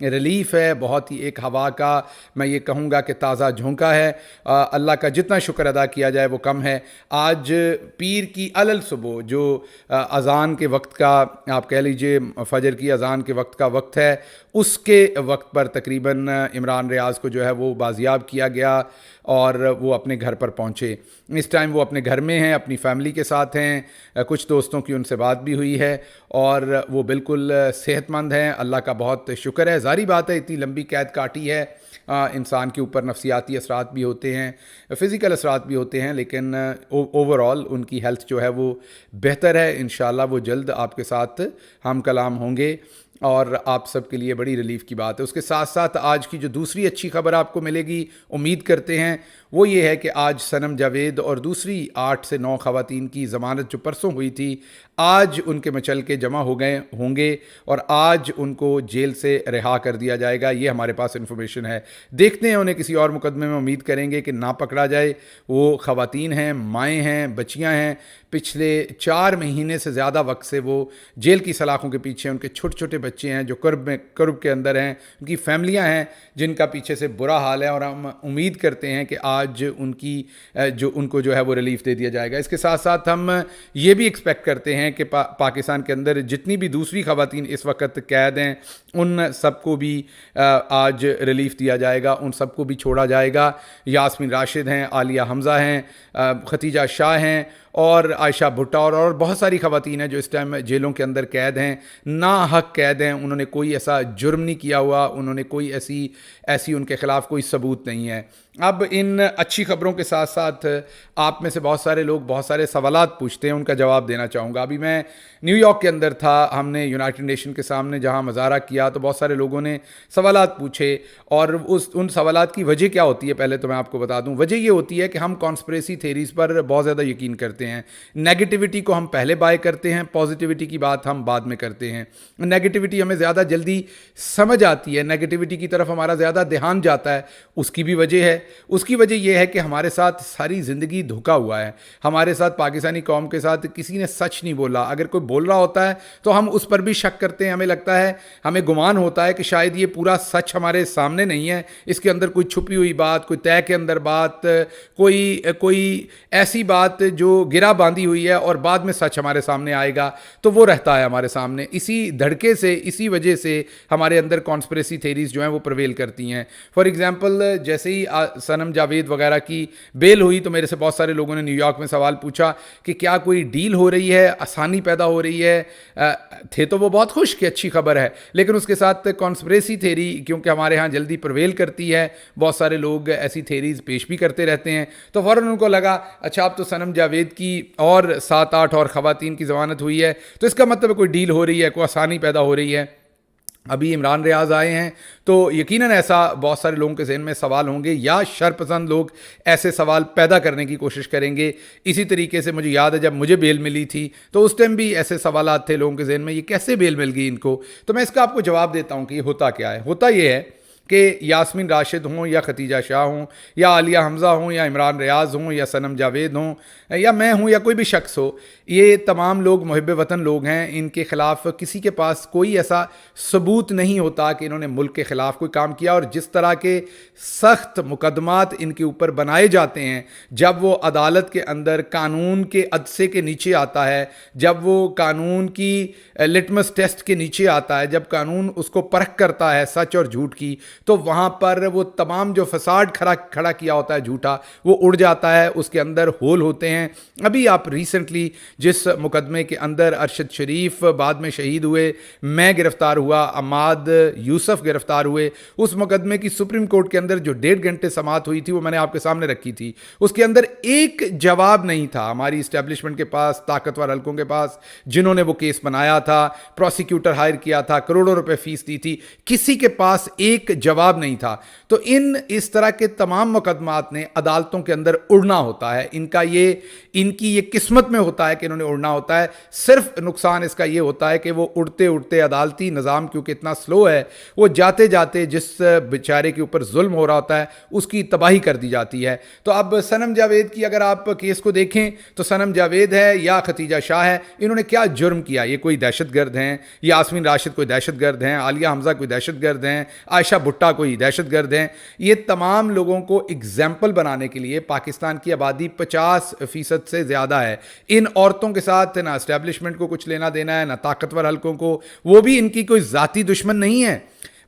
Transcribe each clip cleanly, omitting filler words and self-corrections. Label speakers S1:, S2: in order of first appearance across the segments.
S1: Relief ہے, بہت ہی ایک ہوا کا میں یہ کہوں گا کہ تازہ جھونکا ہے. اللہ کا جتنا شکر ادا کیا جائے وہ کم ہے. آج پیر کی علل صبح جو اذان کے وقت کا آپ کہہ لیجئے فجر کی اذان کے وقت کا وقت ہے, اس کے وقت پر تقریباً عمران ریاض کو جو ہے وہ بازیاب کیا گیا اور وہ اپنے گھر پر پہنچے. اس ٹائم وہ اپنے گھر میں ہیں, اپنی فیملی کے ساتھ ہیں. کچھ دوستوں کی ان سے بات بھی ہوئی ہے اور وہ بالکل صحت مند ہیں, اللہ کا بہت شکر ہے. ظاہری بات ہے اتنی لمبی قید کاٹی ہے, انسان کے اوپر نفسیاتی اثرات بھی ہوتے ہیں, فزیکل اثرات بھی ہوتے ہیں, لیکن اوور آل ان کی ہیلتھ جو ہے وہ بہتر ہے. انشاءاللہ وہ جلد آپ کے ساتھ ہم کلام ہوں گے اور آپ سب کے لیے بڑی ریلیف کی بات ہے. اس کے ساتھ ساتھ آج کی جو دوسری اچھی خبر آپ کو ملے گی, امید کرتے ہیں, وہ یہ ہے کہ آج صنم جاوید اور دوسری 8 سے 9 خواتین کی ضمانت جو پرسوں ہوئی تھی, آج ان کے مچلکے جمع ہو گئے ہوں گے اور آج ان کو جیل سے رہا کر دیا جائے گا. یہ ہمارے پاس انفارمیشن ہے. دیکھتے ہیں انہیں کسی اور مقدمے میں, امید کریں گے کہ نہ پکڑا جائے. وہ خواتین ہیں, مائیں ہیں, بچیاں ہیں, پچھلے 4 مہینے سے زیادہ وقت سے وہ جیل کی سلاخوں کے پیچھے. ان کے چھوٹے چھوٹے بچے ہیں جو کرب کے اندر ہیں, ان کی فیملیاں ہیں جن کا پیچھے سے برا حال ہے, اور ہم امید کرتے ہیں کہ آج ان کو جو ہے وہ ریلیف دے دیا جائے گا. اس کے ساتھ ساتھ ہم یہ بھی ایکسپیکٹ کرتے ہیں کہ پاکستان کے اندر جتنی بھی دوسری خواتین اس وقت قید ہیں ان سب کو بھی آج ریلیف دیا جائے گا, ان سب کو بھی چھوڑا جائے گا. یاسمین راشد ہیں, عالیہ حمزہ ہیں, ختیجہ شاہ ہیں اور عائشہ بھٹا اور بہت ساری خواتین ہیں جو اس ٹائم جیلوں کے اندر قید ہیں, ناحق قید ہیں. انہوں نے کوئی ایسا جرم نہیں کیا ہوا, انہوں نے کوئی ایسی ان کے خلاف کوئی ثبوت نہیں ہے. اب ان اچھی خبروں کے ساتھ ساتھ آپ میں سے بہت سارے لوگ بہت سارے سوالات پوچھتے ہیں, ان کا جواب دینا چاہوں گا. ابھی میں نیو یارک کے اندر تھا, ہم نے یونائٹڈ نیشن کے سامنے جہاں مظاہرہ کیا تو بہت سارے لوگوں نے سوالات پوچھے, اور ان سوالات کی وجہ کیا ہوتی ہے پہلے تو میں آپ کو بتا دوں. وجہ یہ ہوتی ہے کہ ہم کانسپریسی تھیریز پر بہت زیادہ یقین کرتے ہیں. نیگیٹیوٹی کو ہم پہلے بائی کرتے ہیں, پازیٹیوٹی کی بات ہم بعد میں کرتے ہیں. نیگیٹیوٹی ہمیں زیادہ جلدی سمجھ آتی ہے, نیگیٹیوٹی کی طرف ہمارا زیادہ دھیان جاتا ہے. اس کی بھی وجہ ہے. اس کی وجہ یہ ہے کہ ہمارے ساتھ ساری زندگی دھوکا ہوا ہے. ہمارے ساتھ پاکستانی قوم کے ساتھ کسی نے سچ نہیں بولا. اگر کوئی بول رہا ہوتا ہے تو ہم اس پر بھی شک کرتے ہیں. ہمیں لگتا ہے, ہمیں گمان ہوتا ہے کہ شاید یہ پورا سچ ہمارے سامنے نہیں ہے, اس کے اندر کوئی چھپی ہوئی بات, کوئی طے کے اندر بات, کوئی ایسی بات جو گرا باندھی ہوئی ہے اور بعد میں سچ ہمارے سامنے آئے گا تو وہ رہتا ہے ہمارے سامنے. اسی دھڑکے سے, اسی وجہ سے ہمارے اندر کانسپریسی تھیریز جو ہیں وہ پرویل کرتی ہیں. فار ایگزامپل, جیسے ہی صنم جاوید وغیرہ کی بیل ہوئی تو میرے سے بہت سارے لوگوں نے نیو یارک میں سوال پوچھا کہ کیا کوئی ڈیل ہو رہی ہے, آسانی پیدا ہو رہی ہے. تھے تو وہ بہت خوش کہ اچھی خبر ہے, لیکن اس کے ساتھ کانسپریسی تھیری کیونکہ ہمارے ہاں جلدی پرویل کرتی ہے, بہت سارے لوگ ایسی تھیریز پیش بھی کرتے رہتے ہیں. تو فوراً ان کو لگا اچھا اب تو صنم جاوید کی اور 7-8 اور خواتین کی ضمانت ہوئی ہے تو اس کا مطلب کوئی ڈیل ہو رہی ہے, کوئی آسانی پیدا ہو رہی ہے. ابھی عمران ریاض آئے ہیں تو یقیناً ایسا بہت سارے لوگوں کے ذہن میں سوال ہوں گے, یا شرپسند لوگ ایسے سوال پیدا کرنے کی کوشش کریں گے. اسی طریقے سے مجھے یاد ہے جب مجھے بیل ملی تھی تو اس ٹائم بھی ایسے سوالات تھے لوگوں کے ذہن میں, یہ کیسے بیل مل گئی ان کو. تو میں اس کا آپ کو جواب دیتا ہوں کہ یہ ہوتا کیا ہے. ہوتا یہ ہے کہ یاسمین راشد ہوں یا ختیجہ شاہ ہوں یا عالیہ حمزہ ہوں یا عمران ریاض ہوں یا صنم جاوید ہوں یا میں ہوں یا کوئی بھی شخص ہو, یہ تمام لوگ محب وطن لوگ ہیں. ان کے خلاف کسی کے پاس کوئی ایسا ثبوت نہیں ہوتا کہ انہوں نے ملک کے خلاف کوئی کام کیا. اور جس طرح کے سخت مقدمات ان کے اوپر بنائے جاتے ہیں, جب وہ عدالت کے اندر قانون کے عدسے کے نیچے آتا ہے, جب وہ قانون کی لٹمس ٹیسٹ کے نیچے آتا ہے, جب قانون اس کو پرکھ کرتا ہے سچ اور جھوٹ کی, تو وہاں پر وہ تمام جو فساد کھڑا کیا ہوتا ہے جھوٹا, وہ اڑ جاتا ہے, اس کے اندر ہول ہوتے ہیں. ابھی آپ ریسنٹلی جس مقدمے کے اندر ارشد شریف بعد میں شہید ہوئے, میں گرفتار ہوا, عماد یوسف گرفتار ہوئے, اس مقدمے کی سپریم کورٹ کے اندر جو 1.5 گھنٹے سماعت ہوئی تھی وہ میں نے آپ کے سامنے رکھی تھی. اس کے اندر ایک جواب نہیں تھا ہماری اسٹیبلشمنٹ کے پاس, طاقتور حلقوں کے پاس, جنہوں نے وہ کیس بنایا تھا, پروسیکیوٹر ہائر کیا تھا, کروڑوں روپے فیس دی تھی, کسی کے پاس ایک جواب نہیں تھا. تو اس طرح کے تمام مقدمات نے عدالتوں کے اندر اڑنا ہوتا ہے. ان کی یہ قسمت میں ہوتا ہے کہ انہوں نے اڑنا ہوتا ہے. صرف نقصان اس کا یہ ہوتا ہے کہ وہ اڑتے اڑتے عدالتی نظام کیونکہ اتنا سلو ہے, وہ جاتے جاتے جس بیچارے کے اوپر ظلم ہو رہا ہوتا ہے اس کی تباہی کر دی جاتی ہے. تو اب صنم جاوید کی اگر آپ کیس کو دیکھیں تو صنم جاوید ہے یا ختیجہ شاہ ہے, انہوں نے کیا جرم کیا؟ یہ کوئی دہشت گرد ہیں, یاسمین راشد کوئی دہشت گرد ہیں, عالیہ حمزہ کوئی دہشت گرد ہیں, عائشہ بھٹا کوئی دہشت گرد ہیں. یہ تمام لوگوں کو اگزامپل بنانے کے لیے, پاکستان کی آبادی 50% سے زیادہ ہے, ان عورتوں کے ساتھ نہ اسٹیبلشمنٹ کو کچھ لینا دینا ہے, نہ طاقتور حلقوں کو, وہ بھی ان کی کوئی ذاتی دشمن نہیں ہے.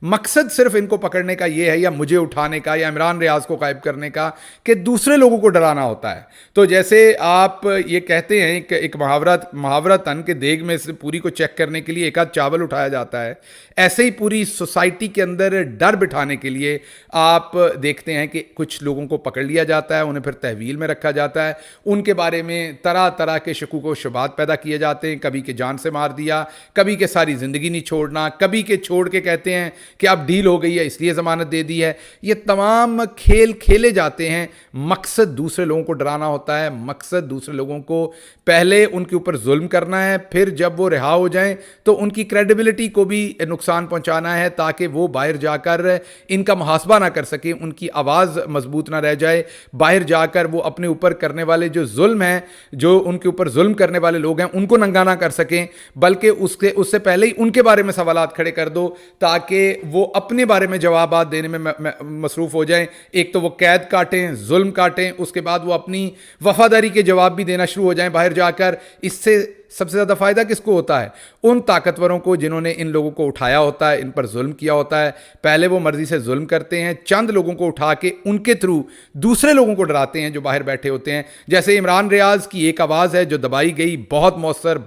S1: مقصد صرف ان کو پکڑنے کا یہ ہے, یا مجھے اٹھانے کا, یا عمران ریاض کو غائب کرنے کا, کہ دوسرے لوگوں کو ڈرانا ہوتا ہے. تو جیسے آپ یہ کہتے ہیں کہ ایک محاورہ تن کے دیگ میں سے پوری کو چیک کرنے کے لیے ایک آدھ چاول اٹھایا جاتا ہے, ایسے ہی پوری سوسائٹی کے اندر ڈر بٹھانے کے لیے آپ دیکھتے ہیں کہ کچھ لوگوں کو پکڑ لیا جاتا ہے, انہیں پھر تحویل میں رکھا جاتا ہے, ان کے بارے میں طرح طرح کے شکوک و شبہات پیدا کیے جاتے ہیں, کبھی کہ جان سے مار دیا, کبھی کہ ساری زندگی نہیں چھوڑنا, کبھی کہ چھوڑ کے کہتے ہیں کہ اب ڈیل ہو گئی ہے اس لیے ضمانت دے دی ہے. یہ تمام کھیل کھیلے جاتے ہیں. مقصد دوسرے لوگوں کو ڈرانا ہوتا ہے, مقصد دوسرے لوگوں کو پہلے ان کے اوپر ظلم کرنا ہے, پھر جب وہ رہا ہو جائیں تو ان کی کریڈیبلٹی کو بھی نقصان پہنچانا ہے تاکہ وہ باہر جا کر ان کا محاسبہ نہ کر سکیں, ان کی آواز مضبوط نہ رہ جائے, باہر جا کر وہ اپنے اوپر کرنے والے جو ظلم ہیں, جو ان کے اوپر ظلم کرنے والے لوگ ہیں, ان کو ننگا نہ کر سکیں, بلکہ اس سے پہلے ہی ان کے بارے میں سوالات کھڑے کر دو تاکہ وہ اپنے بارے میں جوابات دینے میں مصروف ہو جائیں. ایک تو وہ قید کاٹیں, ظلم کاٹیں, اس کے بعد وہ اپنی وفاداری کے جواب بھی دینا شروع ہو جائیں باہر جا کر. اس سے سب سے زیادہ فائدہ کس کو ہوتا ہے؟ ان طاقتوروں کو جنہوں نے ان لوگوں کو اٹھایا ہوتا ہے, ان پر ظلم کیا ہوتا ہے. پہلے وہ مرضی سے ظلم کرتے ہیں, چند لوگوں کو اٹھا کے ان کے تھرو دوسرے لوگوں کو ڈراتے ہیں جو باہر بیٹھے ہوتے ہیں. جیسے عمران ریاض کی ایک آواز ہے جو دبائی گئی, بہت مؤثر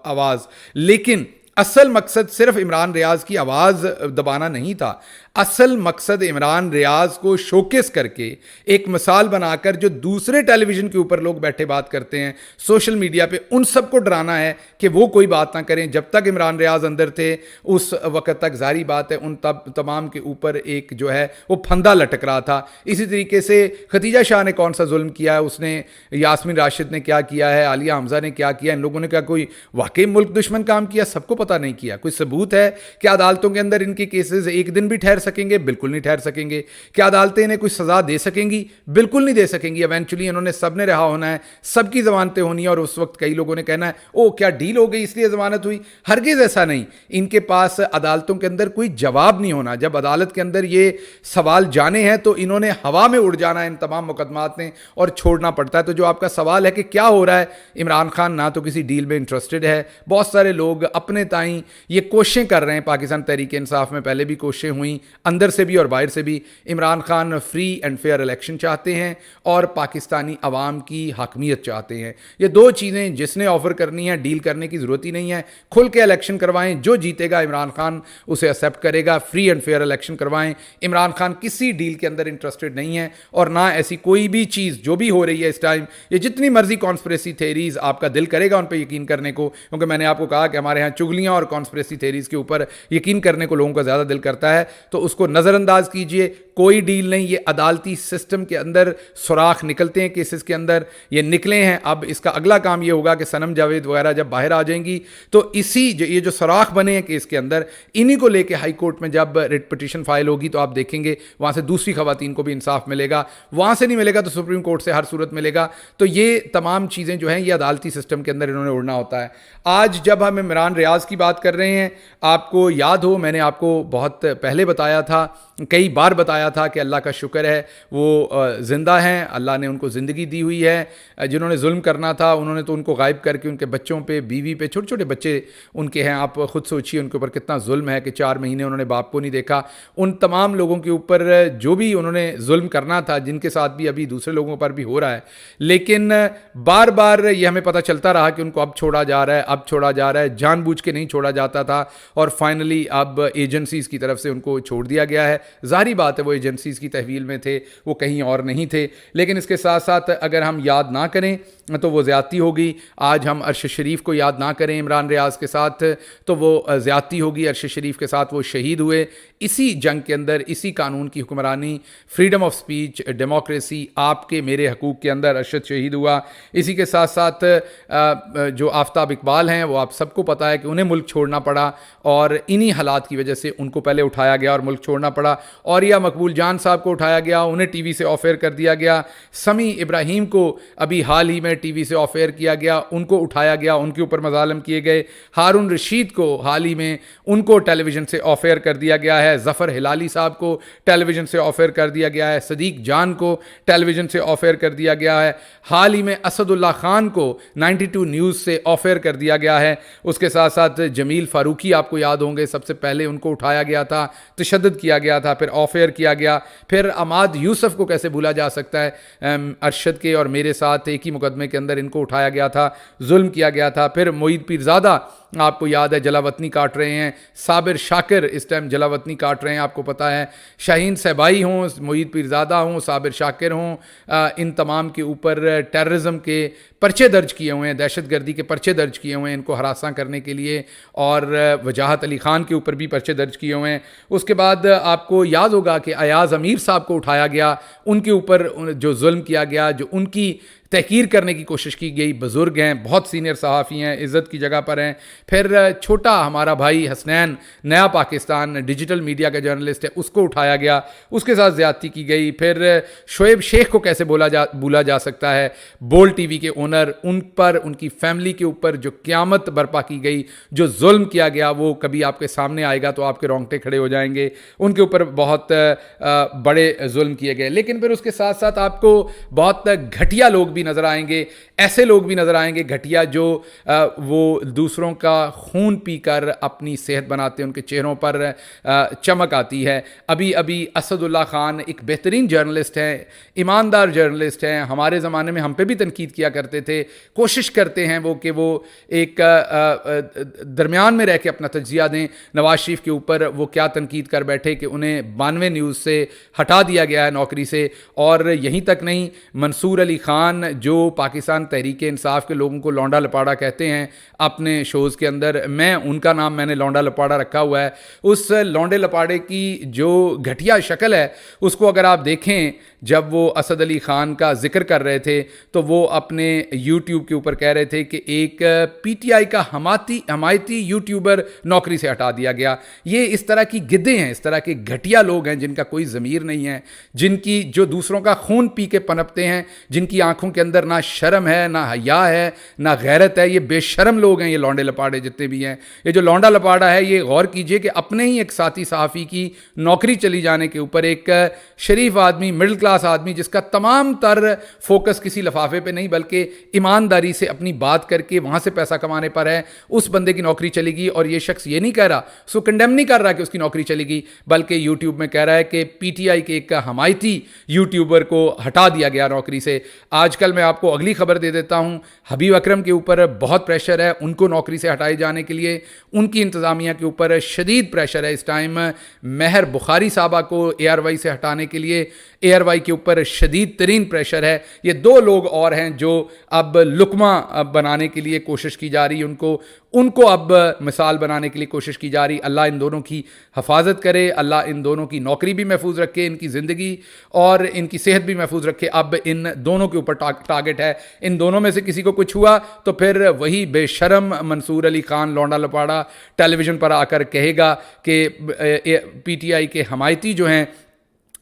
S1: آواز, لیکن اصل مقصد صرف عمران ریاض کی آواز دبانا نہیں تھا. اصل مقصد عمران ریاض کو شوکیس کر کے ایک مثال بنا کر جو دوسرے ٹیلی ویژن کے اوپر لوگ بیٹھے بات کرتے ہیں سوشل میڈیا پہ, ان سب کو ڈرانا ہے کہ وہ کوئی بات نہ کریں. جب تک عمران ریاض اندر تھے اس وقت تک ظاہری بات ہے ان تمام کے اوپر ایک جو ہے وہ پھندا لٹک رہا تھا. اسی طریقے سے ختیجہ شاہ نے کون سا ظلم کیا ہے, اس نے, یاسمین راشد نے کیا کیا ہے, عالیہ حمزہ نے کیا کیا, ان لوگوں نے کیا کوئی واقعی ملک دشمن کام کیا؟ سب کو پتہ نہیں کیا. کوئی ثبوت ہے کہ عدالتوں کے اندر ان کے کیسز ایک دن بھی ٹھہر سکیں گے؟ بالکل نہیں ٹھہر سکیں گے. کیا عدالتیں انہیں کوئی سزا دے سکیں گی؟ بالکل نہیں دے سکیں گی. ایونچولی انہوں نے سب نے رہا ہونا ہے, سب کی ضمانتیں ہونی ہیں, اور اس وقت کئی لوگوں نے کہنا ہے او کیا ڈیل ہو گئی اس لیے ضمانت ہوئی. ہرگز ایسا نہیں. ان کے پاس عدالتوں کے اندر کوئی جواب نہیں ہونا. جب عدالت کے اندر یہ سوال جانے ہیں تو انہوں نے ہوا میں اڑ جانا ہے ان تمام مقدمات نے اور چھوڑنا پڑتا ہے. تو جو آپ کا سوال ہے کہ کیا ہو رہا ہے, عمران خان نہ تو کسی ڈیل میں انٹرسٹڈ ہے. بہت سارے لوگ اپنے تائیں یہ کوششیں کر رہے ہیں, پاکستان تحریک انصاف میں پہلے بھی کوششیں ہوئیں اندر سے بھی اور باہر سے بھی. Imran Khan free and fair election چاہتے ہیں اور پاکستانی عوام کی حاکمیت چاہتے ہیں. یہ دو چیزیں جس نے آفر کرنی ہے, ڈیل کرنے کی ضرورت ہی نہیں ہے. کھل کے الیکشن کروائیں, جو جیتے گا عمران خان اسے ایکسیپٹ کرے گا. فری اینڈ فیئر الیکشن کروائیں. عمران خان کسی ڈیل کے اندر انٹرسٹڈ نہیں ہے اور نہ ایسی کوئی بھی چیز جو بھی ہو رہی ہے اس ٹائم. یہ جتنی مرضی کانسپریسی تھیریز آپ کا دل کرے گا ان پہ یقین کرنے کو, کیونکہ میں نے آپ کو کہا کہ ہمارے ہاں چغلیاں اور کانسپریسی تھیریز کے اوپر یقین کرنے کو لوگوں کا زیادہ دل کرتا ہے, تو اس کو نظر انداز کیجئے. کوئی ڈیل نہیں. یہ عدالتی سسٹم کے اندر سوراخ نکلتے ہیں کیسز کے اندر, یہ نکلے ہیں. اب اس کا اگلا کام یہ ہوگا کہ صنم جاوید وغیرہ جب باہر آ جائیں گی تو یہ جو سوراخ بنے ہیں کیس کے اندر, انہی کو لے کے ہائی کورٹ میں جب ریٹ پٹیشن فائل ہوگی تو آپ دیکھیں گے وہاں سے دوسری خواتین کو بھی انصاف ملے گا. وہاں سے نہیں ملے گا تو سپریم کورٹ سے ہر صورت ملے گا. تو یہ تمام چیزیں جو ہیں یہ عدالتی سسٹم کے اندر انہوں نے اڑنا ہوتا ہے. آج جب ہم عمران ریاض کی بات کر رہے ہیں, آپ کو یاد ہو میں نے آپ کو بہت پہلے بتایا تھا, کئی بار بتایا تھا کہ اللہ کا شکر ہے وہ زندہ ہیں, اللہ نے ان کو زندگی دی ہوئی ہے. جنہوں نے ظلم کرنا تھا انہوں نے تو ان کو غائب کر کے ان کے بچوں پہ, بیوی پہ, چھوٹے چھوٹے بچے ان کے ہیں, آپ خود سوچیے ان کے اوپر کتنا ظلم ہے کہ 4 مہینے انہوں نے باپ کو نہیں دیکھا. ان تمام لوگوں کے اوپر جو بھی انہوں نے ظلم کرنا تھا, جن کے ساتھ بھی ابھی دوسرے لوگوں پر بھی ہو رہا ہے, لیکن بار بار یہ ہمیں پتہ چلتا رہا کہ ان کو اب چھوڑا جا رہا ہے, جان بوجھ کے نہیں نہیں چھوڑا جاتا تھا اور فائنلی اب ایجنسیز کی طرف سے ان کو چھوڑ دیا گیا ہے. ظاہری بات ہے وہ ایجنسیز کی تحویل میں تھے, وہ کہیں اور نہیں تھے, لیکن اس کے ساتھ ساتھ اگر ہم یاد نہ کریں تو وہ زیادتی ہوگی. آج ہم ارشد شریف کو یاد نہ کریں عمران ریاض کے ساتھ تو وہ زیادتی ہوگی. ارشد شریف کے ساتھ وہ شہید ہوئے اسی جنگ کے اندر, اسی قانون کی حکمرانی, فریڈم آف سپیچ, ڈیموکریسی, آپ کے میرے حقوق کے اندر ارشد شہید ہوا. اسی کے ساتھ ساتھ جو آفتاب اقبال ہیں وہ آپ سب کو پتہ ہے کہ انہیں ملک چھوڑنا پڑا اور انہی حالات کی وجہ سے ان کو پہلے اٹھایا گیا اور ملک چھوڑنا پڑا. اوریہ مقبول جان صاحب کو اٹھایا گیا, انہیں ٹی وی سے آف ایئر کر دیا گیا. سمیع ابراہیم کو ابھی حال ہی میں ٹی وی سے آف ایئر کیا گیا, ان کو اٹھایا گیا, ان کے اوپر مظالم کیے گئے. ہارون رشید کو حال ہی میں ان کو ٹیلی ویژن سے آف ایئر کر دیا گیا ہے. ظفر ہلالی صاحب کو ٹیلی ویژن سے آف ایئر کر دیا گیا ہے. صدیق جان کو ٹیلی ویژن سے آف ایئر کر دیا گیا ہے. حال ہی میں اسد اللہ خان کو 92 نیوز سے آف ایئر کر دیا گیا ہے. اس کے ساتھ ساتھ جمیل فاروقی آپ کو یاد ہوں گے, سب سے پہلے ان کو اٹھایا گیا تھا, تشدد کیا گیا تھا, پھر آف ایئر کیا گیا. پھر عماد یوسف کو کیسے بھولا جا سکتا ہے, ارشد کے اور میرے ساتھ ایک ہی مقدمے کے اندر ان کو اٹھایا گیا تھا, ظلم کیا گیا تھا. پھر معید پیرزادہ آپ کو یاد ہے جلا وطنی کاٹ رہے ہیں. صابر شاکر اس ٹائم جلا وطنی کاٹ رہے ہیں, آپ کو پتہ ہے. شاہین صہبائی ہوں, معید پیرزادہ ہوں, صابر شاکر ہوں, ان تمام کے اوپر ٹیررزم کے پرچے درج کیے ہوئے ہیں, دہشت گردی کے پرچے درج کیے ہوئے ہیں ان کو ہراساں کرنے کے لیے, اور وجاہت علی خان کے اوپر بھی پرچے درج کیے ہوئے ہیں. اس کے بعد آپ کو یاد ہوگا کہ ایاز امیر صاحب کو اٹھایا گیا, ان کے اوپر جو ظلم کیا گیا, جو ان کی تحقیر کرنے کی کوشش کی گئی. بزرگ ہیں, بہت سینئر صحافی ہیں, عزت کی جگہ پر ہیں. پھر چھوٹا ہمارا بھائی حسنین نیا پاکستان ڈیجیٹل میڈیا کا جرنلسٹ ہے, اس کو اٹھایا گیا, اس کے ساتھ زیادتی کی گئی. پھر شعیب شیخ کو کیسے بولا جا سکتا ہے, بول ٹی وی کے اونر, ان پر ان کی فیملی کے اوپر جو قیامت برپا کی گئی, جو ظلم کیا گیا, وہ کبھی آپ کے سامنے آئے گا تو آپ کے رونگٹے کھڑے ہو جائیں گے. ان کے اوپر بہت بڑے ظلم کیے گئے. لیکن پھر اس کے ساتھ ساتھ آپ کو بہت گھٹیا لوگ بھی نظر آئیں گے, ایسے لوگ بھی نظر آئیں گے گھٹیا جو وہ دوسروں کا خون پی کر اپنی صحت بناتے ہیں, ان کے چہروں پر چمک آتی ہے. ابھی اسد اللہ خان ایک بہترین جرنلسٹ ہیں, ایماندار جرنلسٹ ہیں, ہمارے زمانے میں ہم پہ بھی تنقید کیا کرتے تھے. کوشش کرتے ہیں وہ کہ وہ ایک درمیان میں رہ کے اپنا تجزیہ دیں. نواز شریف کے اوپر وہ کیا تنقید کر بیٹھے کہ انہیں 92 نیوز سے ہٹا دیا گیا ہے نوکری سے. اور یہیں تک نہیں, منصور علی خان جو پاکستان تحریک انصاف کے لوگوں کو لونڈا لپاڑا کہتے ہیں اپنے شوز کے اندر, میں ان کا نام میں نے لونڈا لپاڑا رکھا ہوا ہے. اس لونڈے لپاڑے کی جو گھٹیا شکل ہے اس کو اگر آپ دیکھیں, جب وہ اسد علی خان کا ذکر کر رہے تھے تو وہ اپنے یوٹیوب کے اوپر کہہ رہے تھے کہ ایک پی ٹی آئی کا حمایتی یوٹیوبر نوکری سے ہٹا دیا گیا. یہ اس طرح کی گدے ہیں, اس طرح کے گھٹیا لوگ ہیں جن کا کوئی ضمیر نہیں ہے, جن کی جو دوسروں کا خون پی کے پنپتے ہیں, جن کی آنکھوں کے اندر نہ شرم ہے, نہ حیا ہے, نہ غیرت ہے. یہ بے شرم لوگ ہیں یہ لونڈے لپاڑے جتنے بھی ہیں. یہ جو لونڈا لپاڑا ہے, یہ غور کیجئے کہ اپنے ہی ایک ساتھی صحافی کی نوکری چلی جانے کے اوپر ایک شریف آدمی, مڈل کلاس آدمی, جس کا تمام تر فوکس کسی لفافے پہ نہیں بلکہ ایمانداری سے اپنی بات کر کے وہاں سے پیسہ کمانے پر ہے, اس بندے کی نوکری چلی گئی. اور یہ شخص یہ نہیں کہہ رہا, اس کو کنڈیم نہیں کر رہا کہ اس کی نوکری چلی گئی, بلکہ یوٹیوب میں کہہ رہا ہے کہ پی ٹی آئی کے ایک حمایتی یوٹیوبر کو ہٹا دیا گیا نوکری سے. آج کل میں آپ کو اگلی خبر دے دیتا ہوں, حبیب اکرم کے اوپر بہت پریشر ہے ان کو نوکری سے ہٹائے جانے کے لیے. ان کی انتظامیہ کے اوپر شدید پریشر ہے اس ٹائم. مہر بخاری صاحبہ کو اے آر وائی سے ہٹانے کے لیے اے آر وائی کے اوپر شدید ترین پریشر ہے. یہ دو لوگ اور ہیں جو اب لقمہ بنانے کے لیے کوشش کی جا رہی, ان کو اب مثال بنانے کے لیے کوشش کی جا رہی. اللہ ان دونوں کی حفاظت کرے, اللہ ان دونوں کی نوکری بھی محفوظ رکھے, ان کی زندگی اور ان کی صحت بھی محفوظ رکھے. اب ان دونوں کے اوپر ٹارگٹ ہے. ان دونوں میں سے کسی کو کچھ ہوا تو پھر وہی بے شرم منصور علی خان لونڈا لپاڑا ٹیلی ویژن پر آ کر کہے گا کہ پی ٹی آئی کے حمایتی جو ہیں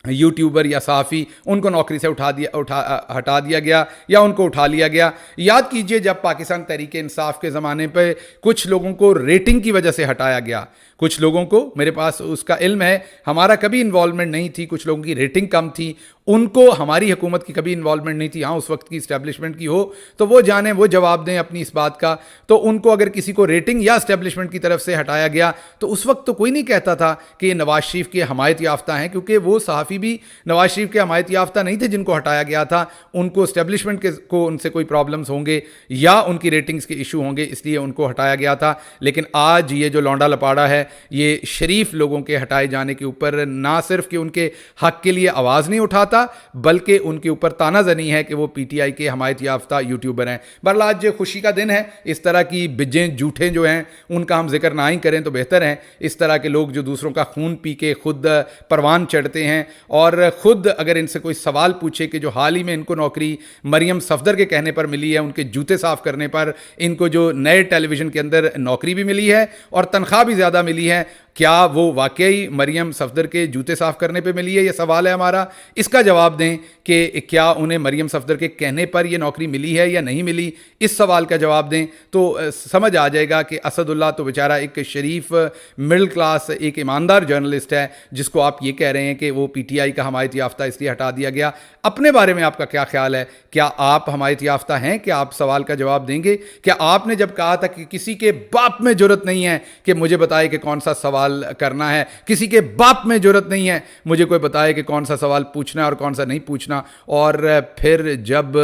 S1: یوٹیوبر یا صحافی, ان کو نوکری سے ہٹا دیا گیا یا ان کو اٹھا لیا گیا. یاد کیجئے جب پاکستان تحریک انصاف کے زمانے پہ کچھ لوگوں کو ریٹنگ کی وجہ سے ہٹایا گیا, کچھ لوگوں کو میرے پاس اس کا علم ہے, ہمارا کبھی انوالومنٹ نہیں تھی, کچھ لوگوں کی ریٹنگ کم تھی, ان کو ہماری حکومت کی کبھی انوالومنٹ نہیں تھی. ہاں اس وقت کی اسٹیبلشمنٹ کی ہو تو وہ جانیں, وہ جواب دیں اپنی اس بات کا. تو ان کو اگر کسی کو ریٹنگ یا اسٹیبلشمنٹ کی طرف سے ہٹایا گیا تو اس وقت تو کوئی نہیں کہتا تھا کہ یہ نواز شریف کے حمایت یافتہ ہیں, کیونکہ وہ صحافی بھی نواز شریف کے حمایت یافتہ نہیں تھے جن کو ہٹایا گیا تھا. ان کو اسٹیبلشمنٹ کو ان سے کوئی پرابلمس ہوں گے یا ان کی ریٹنگز کے ایشو ہوں گے, اس لیے ان کو ہٹایا گیا تھا. لیکن آج یہ جو لونڈا لپاڑا ہے یہ شریف لوگوں کے ہٹائے جانے کے اوپر نہ صرف کہ ان کے حق کے لیے آواز نہیں اٹھاتا بلکہ ان کے اوپر تانا زنی ہے کہ وہ پی ٹی آئی کے حمایت یافتہ یوٹیوبر ہیں. بہرحال آج خوشی کا دن ہے. اس طرح کی بجیں جھوٹیں جو ہیں ان کا ہم ذکر نہ ہی کریں تو بہتر ہے. اس طرح کے لوگ جو دوسروں کا خون پی کے خود پروان چڑھتے ہیں اور خود اگر ان سے کوئی سوال پوچھے کہ جو حال ہی میں ان کو نوکری مریم صفدر کے کہنے پر ملی ہے, ان کے جوتے صاف کرنے پر ان کو جو نئے ٹیلی ویژن کے اندر نوکری بھی ملی ہے اور تنخواہ بھی زیادہ ملی ہے, کیا وہ واقعی مریم صفدر کے جوتے صاف کرنے پہ ملی ہے؟ یہ سوال ہے ہمارا. اس کا جواب دیں کہ کیا انہیں مریم صفدر کے کہنے پر یہ نوکری ملی ہے یا نہیں ملی. اس سوال کا جواب دیں تو سمجھ آ جائے گا کہ اسد اللہ تو بیچارہ ایک شریف مڈل کلاس ایک ایماندار جرنلسٹ ہے جس کو آپ یہ کہہ رہے ہیں کہ وہ پی ٹی آئی کا حمایت یافتہ اس لیے ہٹا دیا گیا. اپنے بارے میں آپ کا کیا خیال ہے؟ کیا آپ حمایت یافتہ ہیں؟ کیا آپ سوال کا جواب دیں گے؟ کیا آپ نے جب کہا تھا کہ کسی کے باپ میں جرت نہیں ہے کہ مجھے بتائے کہ کون سا سوال کرنا ہے, کسی کے باپ میں جرت نہیں ہے مجھے کوئی بتائے کہ کون سا سوال پوچھنا ہے اور کون سا نہیں پوچھنا, اور پھر جب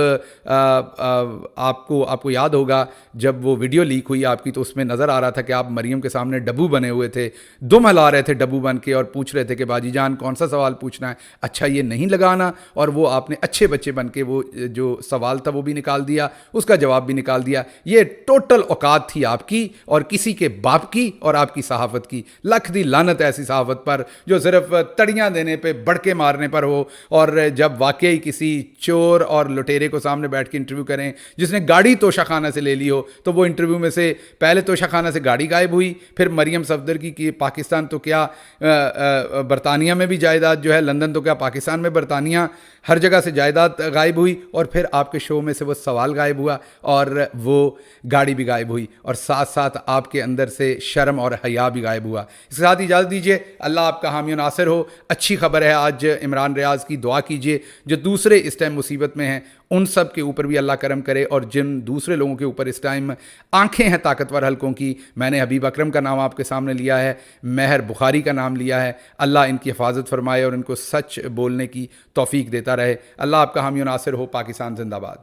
S1: آپ کو یاد ہوگا جب وہ ویڈیو لیک ہوئی آپ کی تو اس میں نظر آ رہا تھا کہ آپ مریم کے سامنے ڈبو بنے ہوئے تھے, دم ہلا رہے تھے ڈبو بن کے اور پوچھ رہے تھے کہ باجی جان کون سا سوال پوچھنا ہے, اچھا یہ نہیں لگانا, اور وہ آپ نے اچھے بچے بن کے وہ جو سوال تھا وہ بھی نکال دیا, اس کا جواب بھی نکال دیا. یہ ٹوٹل اوقات تھی آپ کی اور کسی کے باپ کی اور آپ کی صحافت کی. لکھ دی لعنت ایسی صحافت پر جو صرف تڑیاں دینے پہ بڑکے مارنے پر ہو, اور جب واقعی کسی چور اور لٹیرے کو سامنے بیٹھ کے انٹرویو کریں جس نے گاڑی توشہ خانہ سے لے لی ہو تو وہ انٹرویو میں سے پہلے توشہ خانہ سے گاڑی غائب ہوئی, پھر مریم صفدر کی پاکستان تو کیا برطانیہ میں بھی جائیداد جو ہے, لندن تو کیا پاکستان میں برطانیہ, ہر جگہ سے جائیداد غائب ہوئی, اور پھر آپ کے شو میں سے وہ سوال غائب ہوا اور وہ گاڑی بھی غائب ہوئی, اور ساتھ ساتھ آپ کے اندر سے شرم اور حیا بھی غائب ہوا. اس کے ساتھ اجازت دیجیے, اللہ آپ کا حامی و ناصر ہو. اچھی خبر ہے آج عمران ریاض کی, دعا کیجیے جو دوسرے اس ٹائم مصیبت میں ہیں ان سب کے اوپر بھی اللہ کرم کرے, اور جن دوسرے لوگوں کے اوپر اس ٹائم آنکھیں ہیں طاقتور حلقوں کی, میں نے حبیب اکرم کا نام آپ کے سامنے لیا ہے, مہر بخاری کا نام لیا ہے, اللہ ان کی حفاظت فرمائے اور ان کو سچ بولنے کی توفیق دیتا رہے. اللہ آپ کا حامی و ناصر ہو. پاکستان زندہ باد.